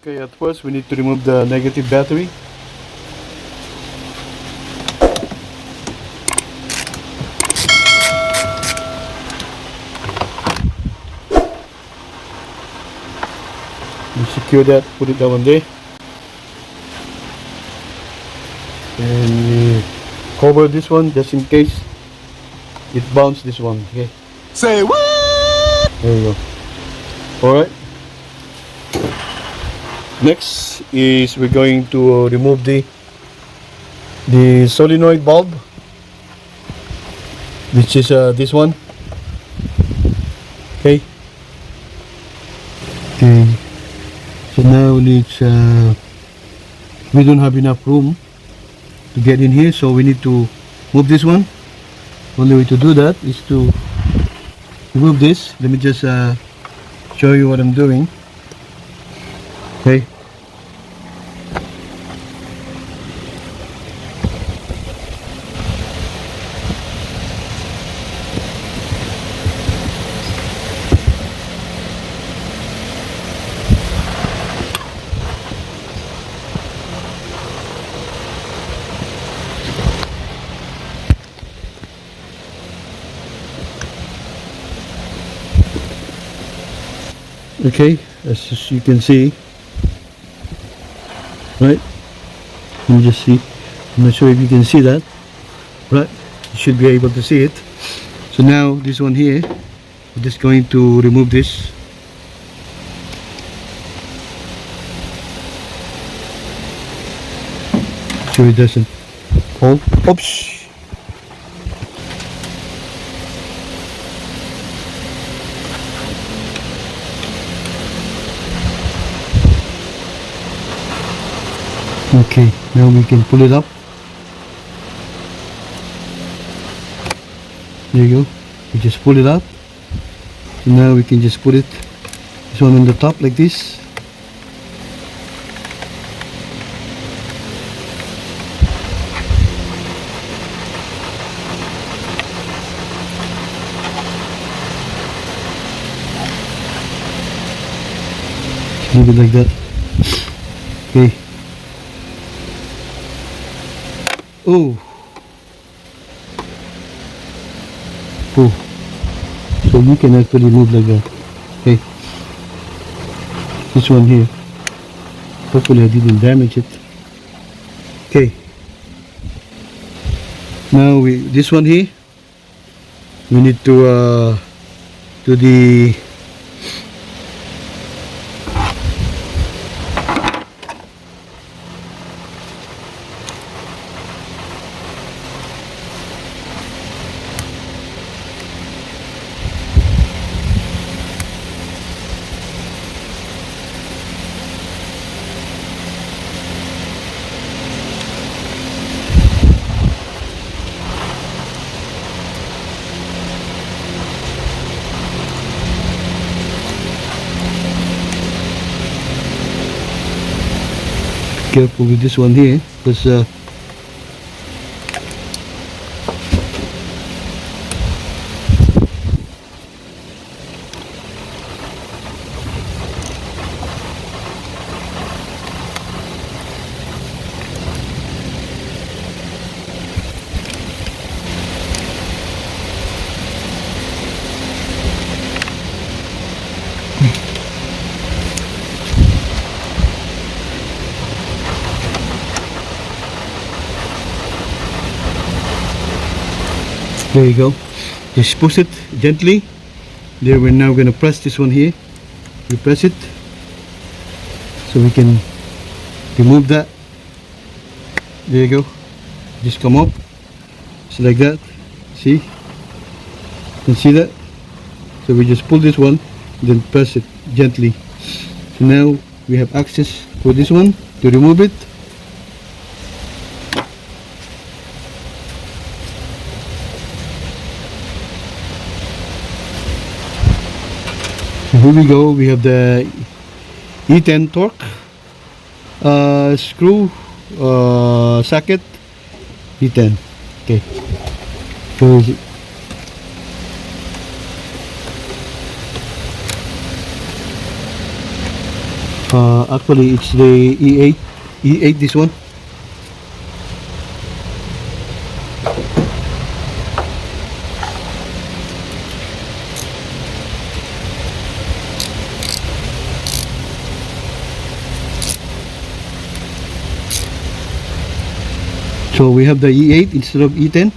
Okay, at first we need to remove the negative battery. We secure that, put it down there. And cover this one just in case it bounces this one. Okay. Say what? There you go. Alright. Next is we're going to remove the solenoid valve, which is this one. Okay. Okay. So now it's we don't have enough room to get in here, so we need to move this one. Only way to do that is to remove this. Let me just show you what I'm doing. Okay. Okay, as you can see, right? Let me just see. I'm not sure if you can see that, right? You should be able to see it. So now this one here, we're just going to remove this. So it doesn't fall. Oops. Okay, now we can pull it up. There you go. We just pull it up. So now we can just put it this one on the top like this. Leave it like that. Okay. Oh. Oh. So you can actually move like that. Okay. This one here. Hopefully I didn't damage it. Okay. Now this one here, we need to do the careful with this one here, because there you go. Just push it gently. There, we're now going to press this one here. We press it so we can remove that. There you go. Just come up. Just like that. See? You can see that? So we just pull this one, then press it gently. So now we have access for this one to remove it. Here we go. We have the E10 torque screw socket E10. Okay. Where is it? Actually it's the E8 this one. So we have the E8 instead of E10.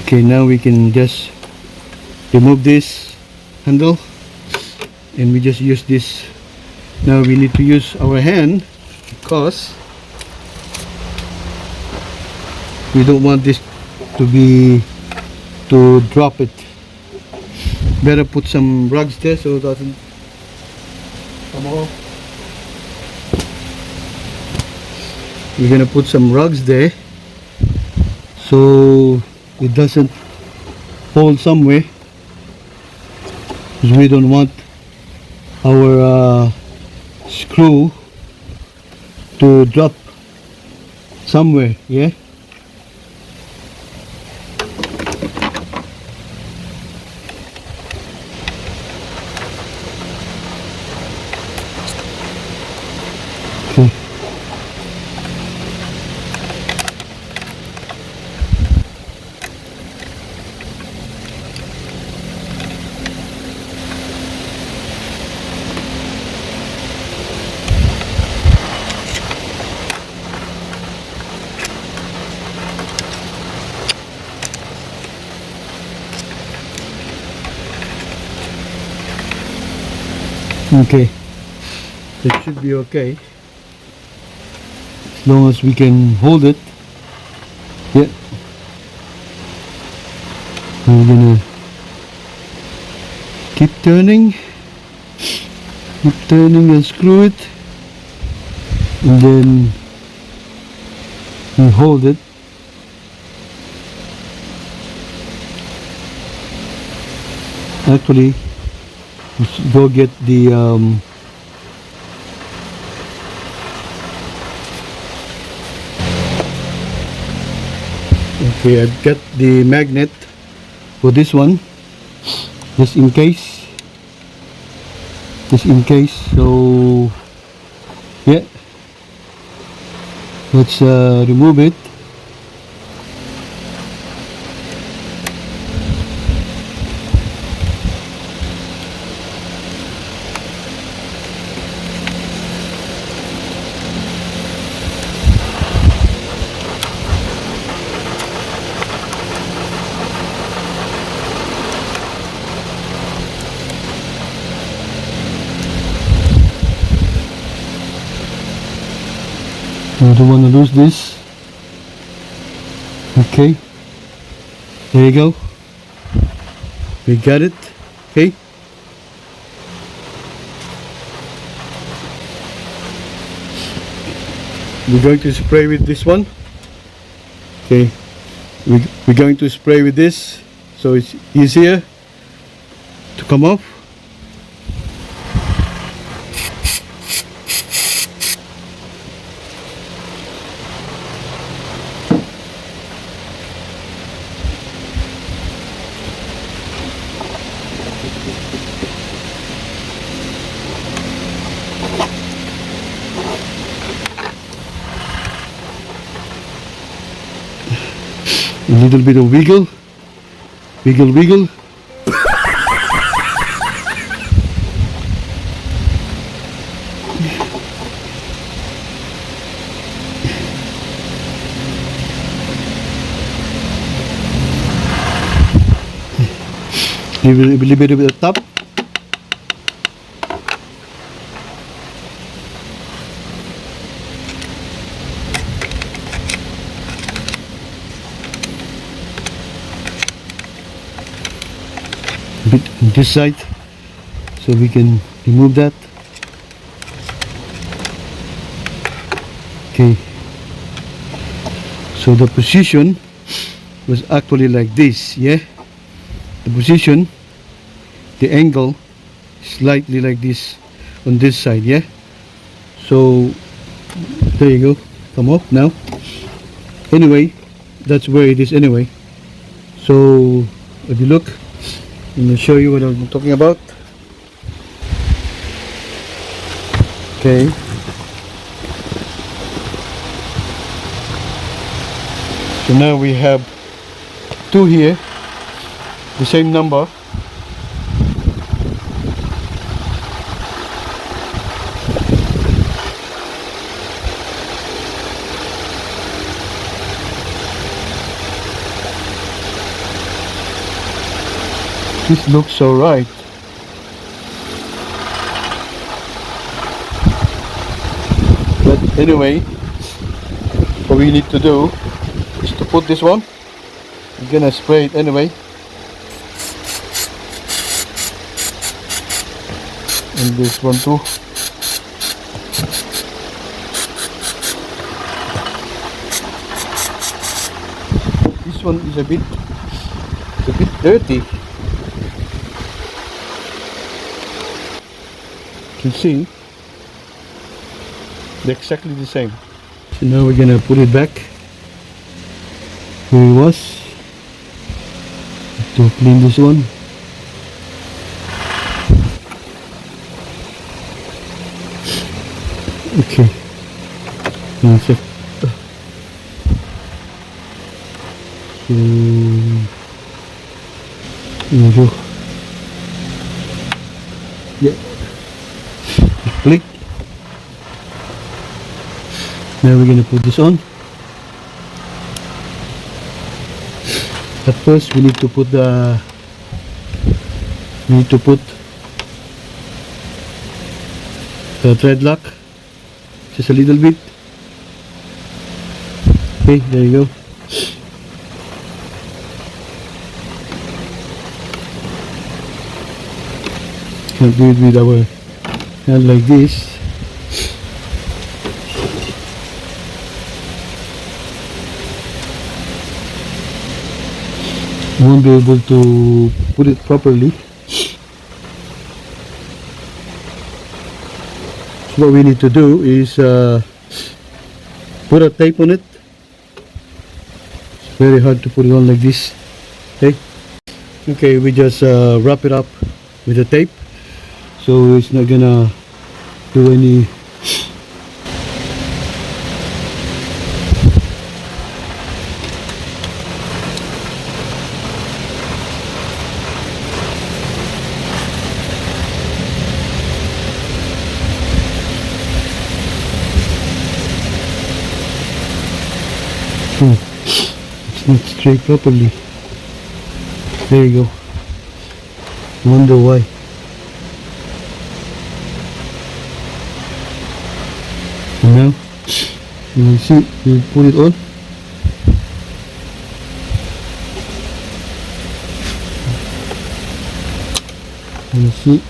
Okay, now we can just remove this handle and we just use this. Now we need to use our hand because we don't want this to drop it. Better put some rugs there so it doesn't come off. We're gonna put some rugs there so it doesn't fall somewhere, because we don't want our screw to drop somewhere. Yeah. Okay. Okay, that should be okay as long as we can hold it. Yeah, we're gonna keep turning and screw it, and then we hold it. Actually, let's go get the okay, I've got the magnet for this one, just in case. So yeah, let's remove it. I don't want to lose this. Okay, there you go, we got it. Okay, we're going to spray with this one. Okay, we're going to spray with this so it's easier to come off. A little bit of wiggle. Give it a little bit of the top. Bit on this side so we can remove that. Okay, so the position was actually like this. Yeah, the position, the angle slightly like this on this side. Yeah, so there you go, come off now. Anyway, that's where it is anyway. So if you look, I'm gonna show you what I'm talking about. Okay. So now we have two here, the same number. This looks alright. But anyway, what we need to do is to put this one. We're gonna spray it anyway. And this one too. This one is a bit dirty. You can see they're exactly the same. So now we're gonna put it back where it was. Have to clean this one. Okay. Now check. So there we go. Yeah. Click. Now we're gonna put this on. At first we need to put the thread lock just a little bit. Okay, there you go. Can do it with our hand like this. Won't be able to put it properly. So what we need to do is put a tape on it. It's very hard to put it on like this. Okay, we just wrap it up with the tape, so it's not gonna do any it's not straight properly. There you go. Wonder why. And now you will see, we put it on. You see.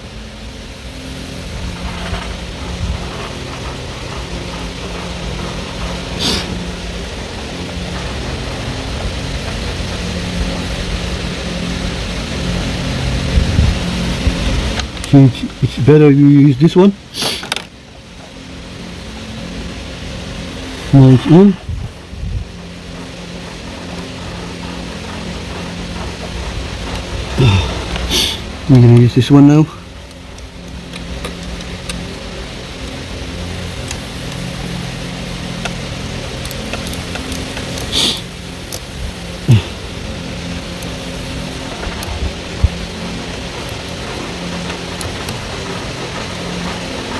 So it's better you use this one. Now it's in. I'm gonna use this one now.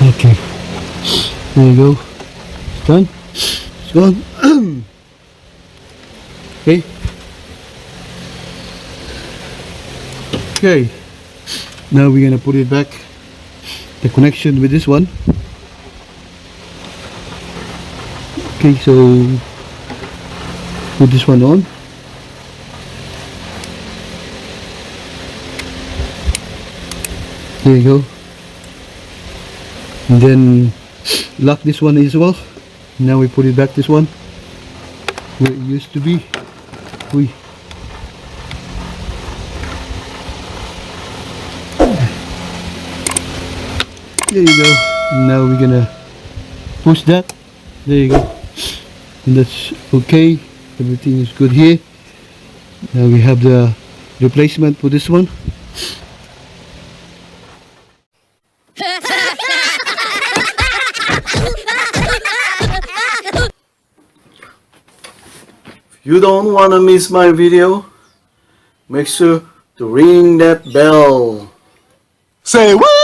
Okay, there you go. It's done. It's gone. Okay. Okay. Now we're gonna put it back. The connection with this one. Okay, so put this one on. There you go. And then lock this one as well. Now we put it back, this one where it used to be. There you go. Now we're gonna push that. There you go. And that's okay. Everything is good here. Now we have the replacement for this one. If you don't want to miss my video, make sure to ring that bell. Say what?